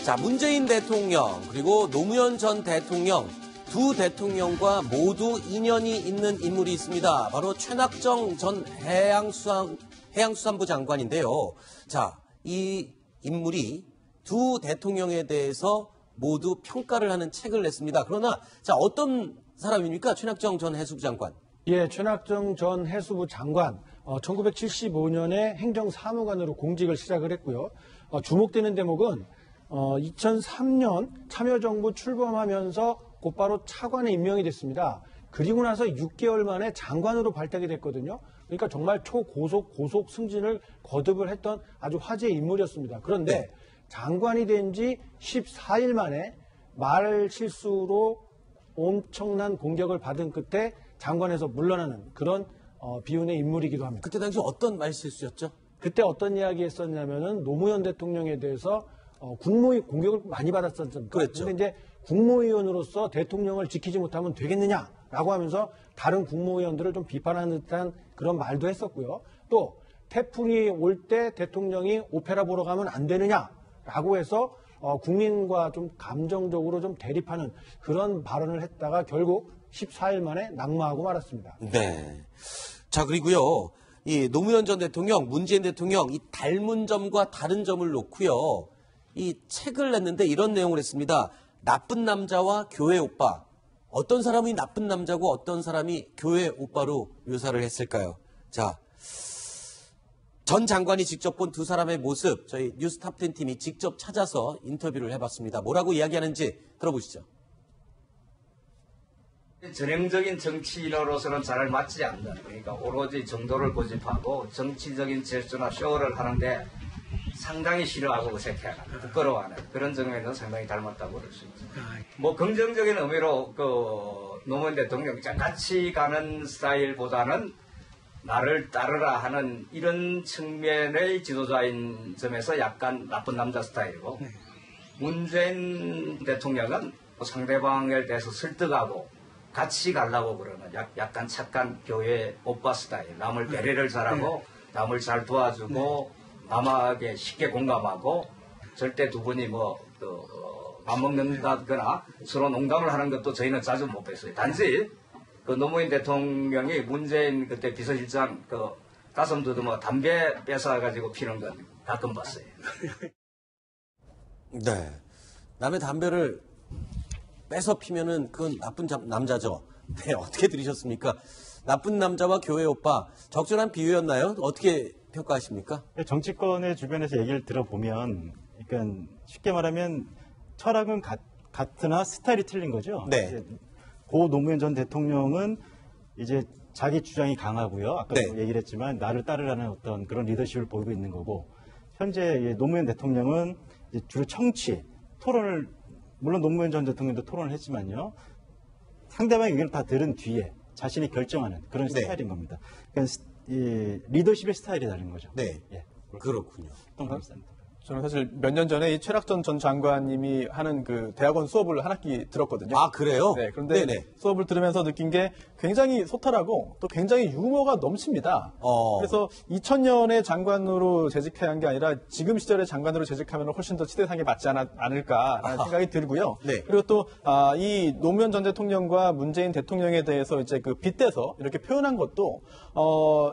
자, 문재인 대통령 그리고 노무현 전 대통령 두 대통령과 모두 인연이 있는 인물이 있습니다. 바로 최낙정 전 해양수산부 장관인데요. 자, 이 인물이 두 대통령에 대해서 모두 평가를 하는 책을 냈습니다. 그러나 자, 어떤 사람입니까? 최낙정 전 해수부 장관. 예, 최낙정 전 해수부 장관 1975년에 행정사무관으로 공직을 시작을 했고요. 주목되는 대목은 2003년 참여정부 출범하면서 곧바로 차관에 임명이 됐습니다. 그리고 나서 6개월 만에 장관으로 발탁이 됐거든요. 그러니까 정말 고속 승진을 거듭을 했던 아주 화제의 인물이었습니다. 그런데 네. 장관이 된 지 14일 만에 말 실수로 엄청난 공격을 받은 끝에 장관에서 물러나는 그런 비운의 인물이기도 합니다. 그때 당시 어떤 말실수였죠? 그때 어떤 이야기 했었냐면은 노무현 대통령에 대해서 국무위 공격을 많이 받았었죠. 그랬죠. 근데 이제 국무위원으로서 대통령을 지키지 못하면 되겠느냐라고 하면서 다른 국무위원들을 좀 비판하는 듯한 그런 말도 했었고요. 또 태풍이 올 때 대통령이 오페라 보러 가면 안 되느냐라고 해서 국민과 좀 감정적으로 좀 대립하는 그런 발언을 했다가 결국 14일 만에 낙마하고 말았습니다. 네. 자, 그리고요. 이 노무현 전 대통령, 문재인 대통령 이 닮은 점과 다른 점을 놓고요. 이 책을 냈는데 이런 내용을 했습니다. 나쁜 남자와 교회 오빠. 어떤 사람이 나쁜 남자고 어떤 사람이 교회 오빠로 묘사를 했을까요? 자, 전 장관이 직접 본 두 사람의 모습 저희 뉴스탑10 팀이 직접 찾아서 인터뷰를 해봤습니다. 뭐라고 이야기하는지 들어보시죠. 전형적인 정치인으로서는 잘 맞지 않는, 그러니까 오로지 정도를 고집하고 정치적인 제스처나 쇼를 하는데 상당히 싫어하고 어색해하는, 부끄러워하는 그런 점에는 상당히 닮았다고 볼 수 있죠. 뭐 긍정적인 의미로 노무현 대통령 같이 가는 스타일보다는 나를 따르라 하는 이런 측면의 지도자인 점에서 약간 나쁜 남자 스타일이고, 문재인 대통령은 상대방에 대해서 설득하고 같이 가려고 그러는 약간 착한 교회 오빠 스타일. 남을 배려를 잘하고 남을 잘 도와주고 남에게 쉽게 공감하고, 절대 두 분이 밥 먹는다거나 서로 농담을 하는 것도 저희는 자주 못 뵀어요. 단지 노무현 대통령이 문재인 그때 비서실장 가슴 두드며 담배 뺏어가지고 피는 건 가끔 봤어요. 네. 남의 담배를 뺏어 피면은 그건 나쁜 남자죠. 네, 어떻게 들으셨습니까? 나쁜 남자와 교회 오빠. 적절한 비유였나요? 어떻게 평가하십니까? 정치권의 주변에서 얘기를 들어보면, 그러니까 쉽게 말하면 철학은 같으나 스타일이 틀린 거죠. 네. 고 노무현 전 대통령은 이제 자기 주장이 강하고요. 아까 네. 얘기를 했지만 나를 따르라는 어떤 그런 리더십을 보이고 있는 거고, 현재 노무현 대통령은 이제 주로 청취, 토론을, 물론 노무현 전 대통령도 토론을 했지만요. 상대방의 의견을 다 들은 뒤에 자신이 결정하는 그런 네. 스타일인 겁니다. 그러니까 이 리더십의 스타일이 다른 거죠. 네. 예, 그렇군요. 동감입니다. 저는 사실 몇 년 전에 이 최낙전 전 장관님이 하는 그 대학원 수업을 한 학기 들었거든요. 아, 그래요? 네, 그런데 네네. 수업을 들으면서 느낀 게 굉장히 소탈하고 또 굉장히 유머가 넘칩니다. 그래서 2000년에 장관으로 재직한 게 아니라 지금 시절에 장관으로 재직하면 훨씬 더 시대상에 맞지 않을까라는 생각이 들고요. 네. 그리고 또 이 노무현 전 대통령과 문재인 대통령에 대해서 이제 그 빗대서 이렇게 표현한 것도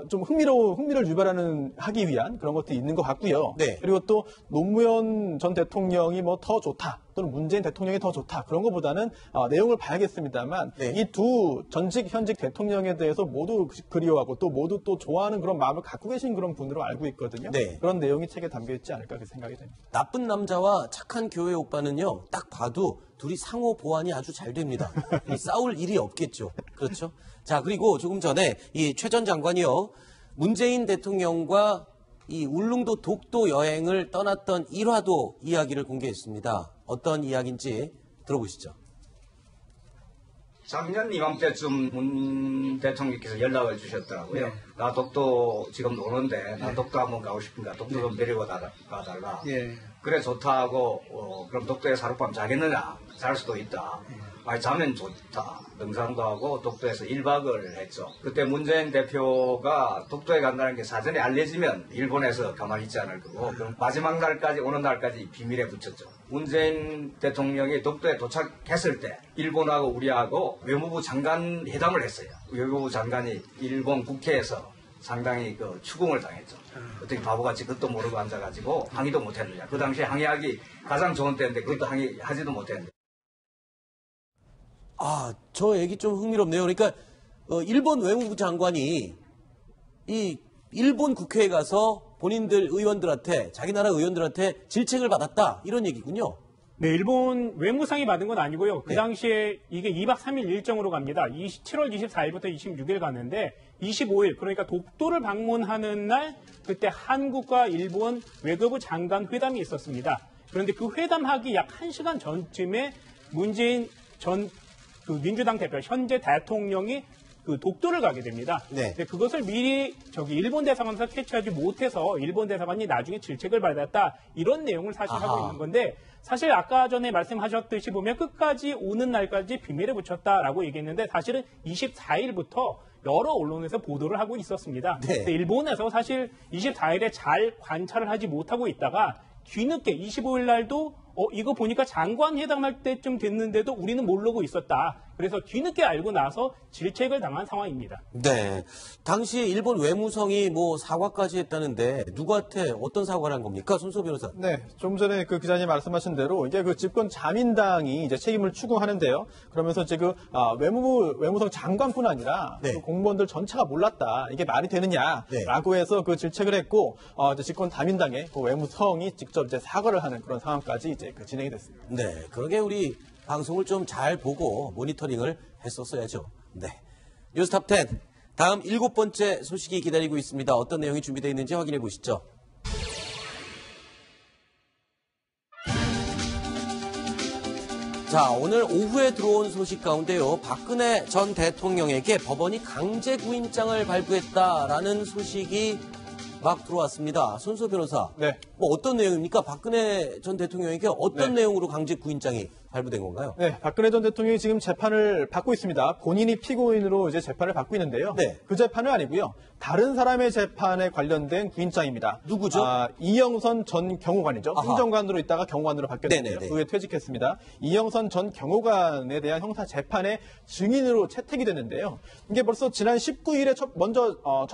좀 흥미를 유발하기 위한 그런 것도 있는 것 같고요. 네. 그리고 또 노무현 전 대통령이 더 좋다 또는 문재인 대통령이 더 좋다 그런 것보다는 내용을 봐야겠습니다만 네. 이 두 전직 현직 대통령에 대해서 모두 그리워하고 또 모두 또 좋아하는 그런 마음을 갖고 계신 그런 분으로 알고 있거든요. 네. 그런 내용이 책에 담겨 있지 않을까 그 생각이 됩니다. 나쁜 남자와 착한 교회 오빠는요, 딱 봐도 둘이 상호 보완이 아주 잘 됩니다. 싸울 일이 없겠죠. 그렇죠? 자, 그리고 조금 전에 이 최 전 장관이요, 문재인 대통령과 이 울릉도 독도 여행을 떠났던 일화도 이야기를 공개했습니다. 어떤 이야기인지 들어보시죠. 작년 이맘때쯤 문 대통령께서 연락을 주셨더라고요. 나 독도 지금 오는데 나 독도 한번 가고 싶은가 독도 좀 데리고 가달라. 예. 그래 좋다 하고 그럼 독도에서 하룻밤 자겠느냐? 잘 수도 있다. 아니 자면 좋다. 등산도 하고 독도에서 1박을 했죠. 그때 문재인 대표가 독도에 간다는 게 사전에 알려지면 일본에서 가만히 있지 않을 거고 그럼 마지막 날까지 오는 날까지 비밀에 붙였죠. 문재인 대통령이 독도에 도착했을 때 일본하고 우리하고 외무부 장관 회담을 했어요. 외무부 장관이 일본 국회에서 상당히 그 추궁을 당했죠. 어떻게 바보같이 그것도 모르고 앉아가지고 항의도 못했느냐. 그 당시에 항의하기 가장 좋은 때인데 그것도 항의하지도 못했는데. 아, 저 얘기 좀 흥미롭네요. 그러니까 일본 외무부 장관이 이 일본 국회에 가서 본인들 의원들한테 자기 나라 의원들한테 질책을 받았다 이런 얘기군요. 네, 일본 외무상이 받은 건 아니고요. 그 네. 당시에 이게 2박 3일 일정으로 갑니다. 7월 24일부터 26일 가는데 25일 그러니까 독도를 방문하는 날 그때 한국과 일본 외교부 장관 회담이 있었습니다. 그런데 그 회담하기 약 1시간 전쯤에 문재인 전 그 민주당 대표 현재 대통령이 그 독도를 가게 됩니다. 네. 근데 그것을 미리 일본 대사관에서 캐치하지 못해서 일본 대사관이 나중에 질책을 받았다 이런 내용을 사실 아하. 하고 있는 건데 사실 아까 전에 말씀하셨듯이 보면 끝까지 오는 날까지 비밀에 붙였다라고 얘기했는데 사실은 24일부터 여러 언론에서 보도를 하고 있었습니다. 네. 근데 일본에서 사실 24일에 잘 관찰을 하지 못하고 있다가 뒤늦게 25일 날도 이거 보니까 장관 회담할 때쯤 됐는데도 우리는 모르고 있었다. 그래서 뒤늦게 알고 나서 질책을 당한 상황입니다. 네. 당시 일본 외무성이 뭐 사과까지 했다는데 누구한테 어떤 사과를 한 겁니까? 손수호 변호사. 네, 좀 전에 그 기자님 말씀하신 대로 이게 그 집권 자민당이 이제 책임을 추궁하는데요. 그러면서 이제 그 외무성 장관뿐 아니라 네. 그 공무원들 전체가 몰랐다. 이게 말이 되느냐라고 해서 그 질책을 했고 이제 집권 자민당의 그 외무성이 직접 이제 사과를 하는 그런 상황까지 이제 그 진행이 됐습니다. 네. 그러게 우리 방송을 좀 잘 보고 모니터링을 했었어야죠. 네. 뉴스탑 10. 다음 7번째 소식이 기다리고 있습니다. 어떤 내용이 준비되어 있는지 확인해 보시죠. 자, 오늘 오후에 들어온 소식 가운데요. 박근혜 전 대통령에게 법원이 강제 구인장을 발부했다라는 소식이 막 들어왔습니다. 손수호 변호사. 네. 뭐 어떤 내용입니까? 박근혜 전 대통령에게 어떤 네. 내용으로 강제 구인장이 발부된 건가요? 네, 박근혜 전 대통령이 지금 재판을 받고 있습니다. 본인이 피고인으로 이제 재판을 받고 있는데요. 네. 그 재판은 아니고요. 다른 사람의 재판에 관련된 구인장입니다. 누구죠? 이영선 전 경호관이죠. 아하. 행정관으로 있다가 경호관으로 바뀌었는데요. 네네네. 그 후에 퇴직했습니다. 이영선 전 경호관에 대한 형사 재판에 증인으로 채택이 됐는데요. 이게 벌써 지난 19일에 첫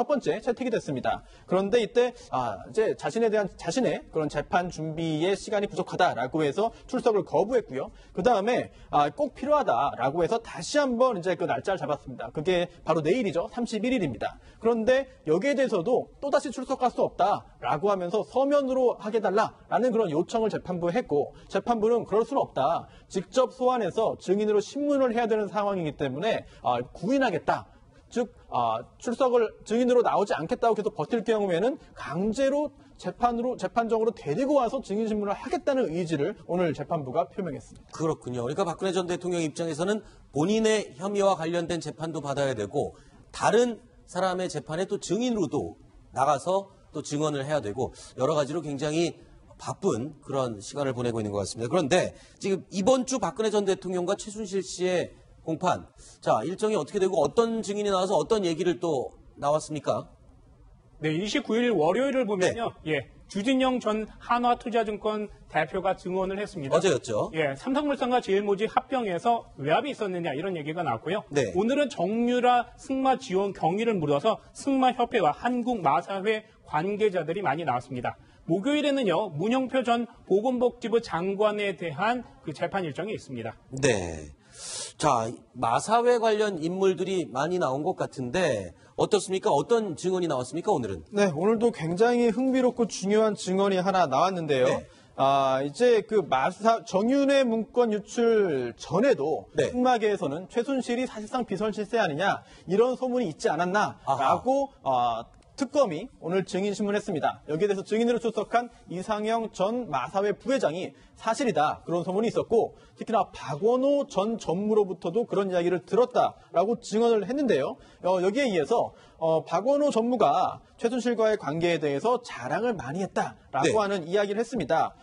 번째 채택이 됐습니다. 그런데 이때 이제 자신의 그런 재판 준비에 시간이 부족하다라고 해서 출석을 거부했고요. 그 다음에 꼭 필요하다라고 해서 다시 한번 이제 그 날짜를 잡았습니다. 그게 바로 내일이죠. 31일입니다. 그런데 여기에 대해서도 또다시 출석할 수 없다라고 하면서 서면으로 하게 해달라라는 그런 요청을 재판부에 했고 재판부는 그럴 수는 없다. 직접 소환해서 증인으로 신문을 해야 되는 상황이기 때문에 구인하겠다. 즉 출석을 증인으로 나오지 않겠다고 계속 버틸 경우에는 강제로 재판정으로 데리고 와서 증인 신문을 하겠다는 의지를 오늘 재판부가 표명했습니다. 그렇군요. 그러니까 박근혜 전 대통령 입장에서는 본인의 혐의와 관련된 재판도 받아야 되고 다른 사람의 재판에 또 증인으로도 나가서 또 증언을 해야 되고 여러 가지로 굉장히 바쁜 그런 시간을 보내고 있는 것 같습니다. 그런데 지금 이번 주 박근혜 전 대통령과 최순실 씨의 공판, 자 일정이 어떻게 되고 어떤 증인이 나와서 어떤 얘기를 또 나왔습니까? 네, 29일 월요일을 보면요. 주진영 전 한화투자증권 대표가 증언을 했습니다. 어제였죠. 삼성물산과 제일모직 합병해서 외압이 있었느냐 이런 얘기가 나왔고요. 네. 오늘은 정유라 승마 지원 경위를 물어서 승마협회와 한국마사회 관계자들이 많이 나왔습니다. 목요일에는요, 문영표 전 보건복지부 장관에 대한 그 재판 일정이 있습니다. 네. 자, 마사회 관련 인물들이 많이 나온 것 같은데 어떻습니까? 어떤 증언이 나왔습니까, 오늘은? 네, 오늘도 굉장히 흥미롭고 중요한 증언이 하나 나왔는데요. 네. 이제 그 정윤회 문건 유출 전에도 네. 승마계에서는 최순실이 사실상 비선실세 아니냐 이런 소문이 있지 않았나라고 특검이 오늘 증인 신문했습니다. 여기에 대해서 증인으로 출석한 이상영 전 마사회 부회장이 사실이다 그런 소문이 있었고 특히나 박원호 전 전무로부터도 그런 이야기를 들었다라고 증언을 했는데요. 여기에 의해서 박원호 전무가 최순실과의 관계에 대해서 자랑을 많이 했다라고 네. 하는 이야기를 했습니다.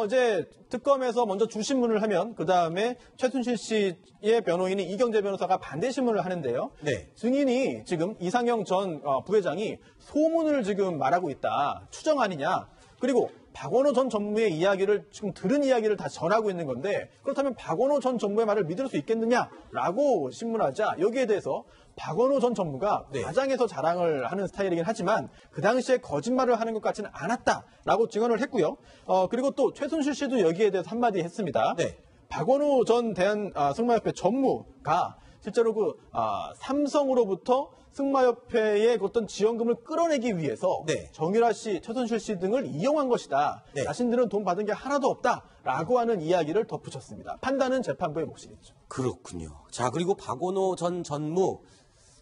이제 특검에서 먼저 주신문을 하면 그 다음에 최순실 씨의 변호인인 이경재 변호사가 반대 신문을 하는데요. 네. 증인이 지금 이상영 전 부회장이 소문을 지금 말하고 있다. 추정 아니냐. 그리고 박원호 전 전무의 이야기를 지금 들은 이야기를 다 전하고 있는 건데 그렇다면 박원호 전 전무의 말을 믿을 수 있겠느냐라고 신문하자 여기에 대해서 박원호 전 전무가 네. 과장해서 자랑을 하는 스타일이긴 하지만 그 당시에 거짓말을 하는 것 같지는 않았다라고 증언을 했고요. 그리고 또 최순실 씨도 여기에 대해서 한마디 했습니다. 네. 박원호 전 승마협회 전무가 실제로 삼성으로부터 승마협회의 어떤 지원금을 끌어내기 위해서 네. 정유라 씨, 최순실 씨 등을 이용한 것이다. 네. 자신들은 돈 받은 게 하나도 없다라고 하는 이야기를 덧붙였습니다. 판단은 재판부의 몫이겠죠. 그렇군요. 자, 그리고 박원호 전 전무.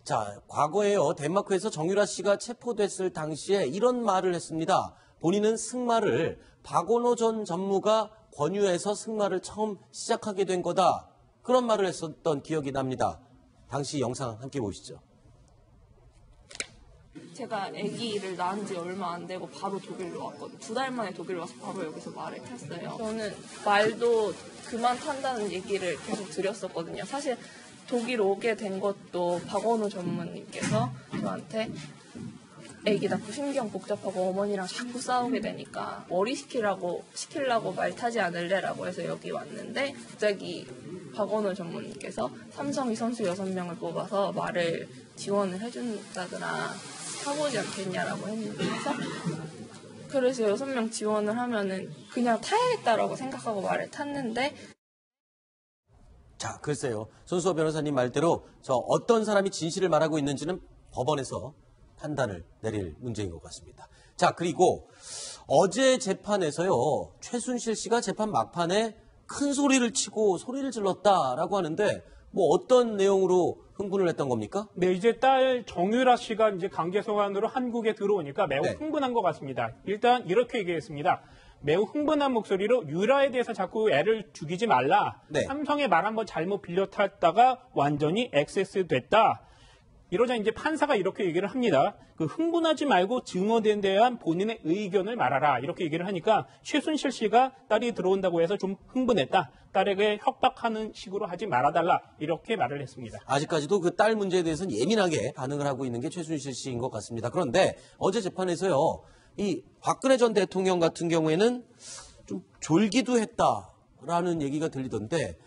자, 과거에요. 덴마크에서 정유라 씨가 체포됐을 당시에 이런 말을 했습니다. 본인은 승마를 박원호 전 전무가 권유해서 승마를 처음 시작하게 된 거다. 그런 말을 했었던 기억이 납니다. 당시 영상 함께 보시죠. 제가 아기를 낳은 지 얼마 안 되고 바로 독일로 왔거든요. 2달 만에 독일 와서 바로 여기서 말을 탔어요. 저는 말도 그만 탄다는 얘기를 계속 드렸었거든요. 사실 독일 오게 된 것도 박원호 전무님께서 저한테 아기 낳고 신경 복잡하고 어머니랑 자꾸 싸우게 되니까 머리 시키려고 말 타지 않을래라고 해서 여기 왔는데 갑자기 박원호 전무님께서 삼성이 선수 6명을 뽑아서 말을 지원을 해준다거나 하고지 않겠냐라고 했는데 그래서 6명 지원을 하면은 그냥 타야겠다라고 생각하고 말을 탔는데 자, 글쎄요. 손수호 변호사님 말대로 저 어떤 사람이 진실을 말하고 있는지는 법원에서 판단을 내릴 문제인 것 같습니다. 자, 그리고 어제 재판에서요. 최순실 씨가 재판 막판에 큰 소리를 치고 소리를 질렀다라고 하는데 뭐 어떤 내용으로 흥분을 했던 겁니까? 네, 이제 딸 정유라 씨가 이제 강제 송환으로 한국에 들어오니까 매우 네. 흥분한 것 같습니다. 일단 이렇게 얘기했습니다. 매우 흥분한 목소리로 유라에 대해서 자꾸 애를 죽이지 말라. 네. 삼성의 말 한번 잘못 빌려 탔다가 완전히 액세스 됐다. 이러자 이제 판사가 이렇게 얘기를 합니다. 그 흥분하지 말고 증언에 대한 본인의 의견을 말하라. 이렇게 얘기를 하니까 최순실 씨가 딸이 들어온다고 해서 좀 흥분했다. 딸에게 협박하는 식으로 하지 말아달라. 이렇게 말을 했습니다. 아직까지도 그 딸 문제에 대해서는 예민하게 반응을 하고 있는 게 최순실 씨인 것 같습니다. 그런데 어제 재판에서요. 이 박근혜 전 대통령 같은 경우에는 좀 졸기도 했다라는 얘기가 들리던데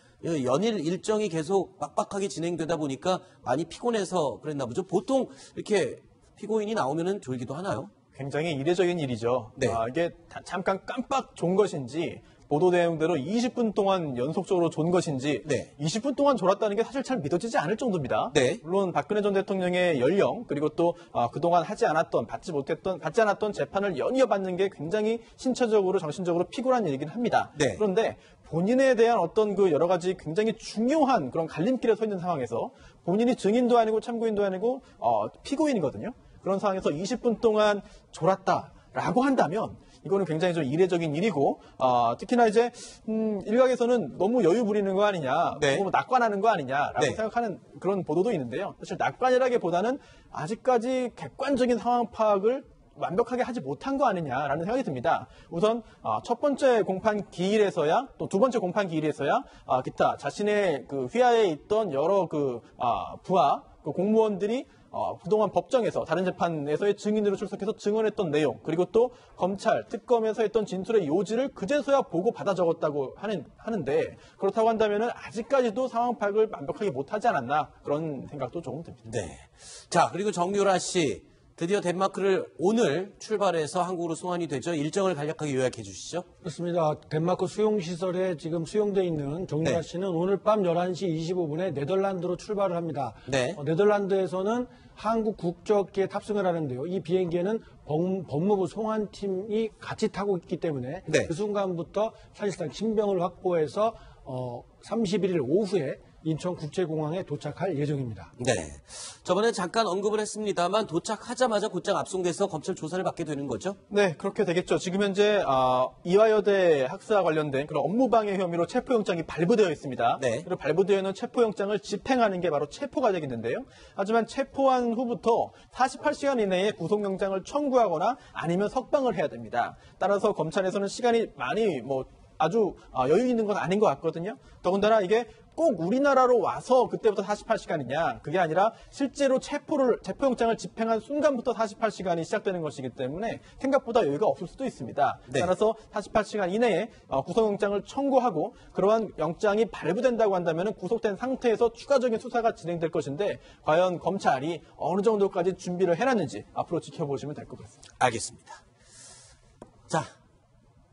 연일 일정이 계속 빡빡하게 진행되다 보니까 많이 피곤해서 그랬나 보죠. 보통 이렇게 피고인이 나오면은 졸기도 하나요? 굉장히 이례적인 일이죠. 네. 이게 잠깐 깜빡 존 것인지 보도 내용대로 20분 동안 연속적으로 존 것인지 네. 20분 동안 졸았다는 게 사실 잘 믿어지지 않을 정도입니다. 네. 물론 박근혜 전 대통령의 연령 그리고 또 그동안 받지 않았던 재판을 연이어 받는 게 굉장히 신체적으로 정신적으로 피곤한 일이긴 합니다. 네. 그런데 본인에 대한 어떤 그 여러 가지 굉장히 중요한 그런 갈림길에 서 있는 상황에서 본인이 증인도 아니고 참고인도 아니고 피고인이거든요. 그런 상황에서 20분 동안 졸았다라고 한다면 이거는 굉장히 좀 이례적인 일이고 특히나 이제 일각에서는 너무 여유 부리는 거 아니냐, 네. 너무 낙관하는 거 아니냐라고 네. 생각하는 그런 보도도 있는데요. 사실 낙관이라기보다는 아직까지 객관적인 상황 파악을 완벽하게 하지 못한 거 아니냐라는 생각이 듭니다. 우선 첫 번째 공판 기일에서야 또 두 번째 공판 기일에서야 기타 자신의 그 휘하에 있던 여러 부하 공무원들이 그동안 법정에서 다른 재판에서의 증인으로 출석해서 증언했던 내용 그리고 또 검찰 특검에서 했던 진술의 요지를 그제서야 보고 받아 적었다고 하는데 그렇다고 한다면은 아직까지도 상황 파악을 완벽하게 못하지 않았나 그런 생각도 조금 듭니다. 네. 자, 그리고 정유라 씨 드디어 덴마크를 오늘 출발해서 한국으로 송환이 되죠. 일정을 간략하게 요약해 주시죠. 그렇습니다. 덴마크 수용시설에 지금 수용돼 있는 정유라 네. 씨는 오늘 밤 11시 25분에 네덜란드로 출발을 합니다. 네. 네덜란드에서는 한국 국적기에 탑승을 하는데요. 이 비행기에는 법무부 송환팀이 같이 타고 있기 때문에 네. 그 순간부터 사실상 신병을 확보해서 31일 오후에 인천국제공항에 도착할 예정입니다. 네. 저번에 잠깐 언급을 했습니다만 도착하자마자 곧장 압송돼서 검찰 조사를 받게 되는 거죠? 네, 그렇게 되겠죠. 지금 현재 이화여대 학사와 관련된 그런 업무방해 혐의로 체포영장이 발부되어 있습니다. 네. 그리고 발부되어 있는 체포영장을 집행하는 게 바로 체포가 되겠는데요. 하지만 체포한 후부터 48시간 이내에 구속영장을 청구하거나 아니면 석방을 해야 됩니다. 따라서 검찰에서는 시간이 많이 아주 여유 있는 건 아닌 것 같거든요. 더군다나 이게 꼭 우리나라로 와서 그때부터 48시간이냐, 그게 아니라 실제로 체포영장을 집행한 순간부터 48시간이 시작되는 것이기 때문에 생각보다 여유가 없을 수도 있습니다. 네. 따라서 48시간 이내에 구속영장을 청구하고 그러한 영장이 발부된다고 한다면 구속된 상태에서 추가적인 수사가 진행될 것인데 과연 검찰이 어느 정도까지 준비를 해놨는지 앞으로 지켜보시면 될 것 같습니다. 알겠습니다. 자,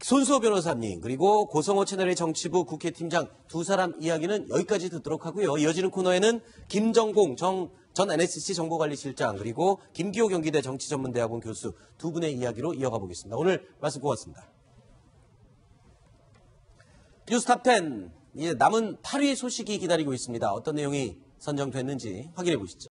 손수호 변호사님 그리고 고성호 채널의 정치부 국회팀장 두 사람 이야기는 여기까지 듣도록 하고요. 이어지는 코너에는 김정공 전 NSC 정보관리실장 그리고 김기호 경기대 정치전문대학원 교수 두 분의 이야기로 이어가 보겠습니다. 오늘 말씀 고맙습니다. 뉴스탑10 이제 남은 8위 소식이 기다리고 있습니다. 어떤 내용이 선정됐는지 확인해 보시죠.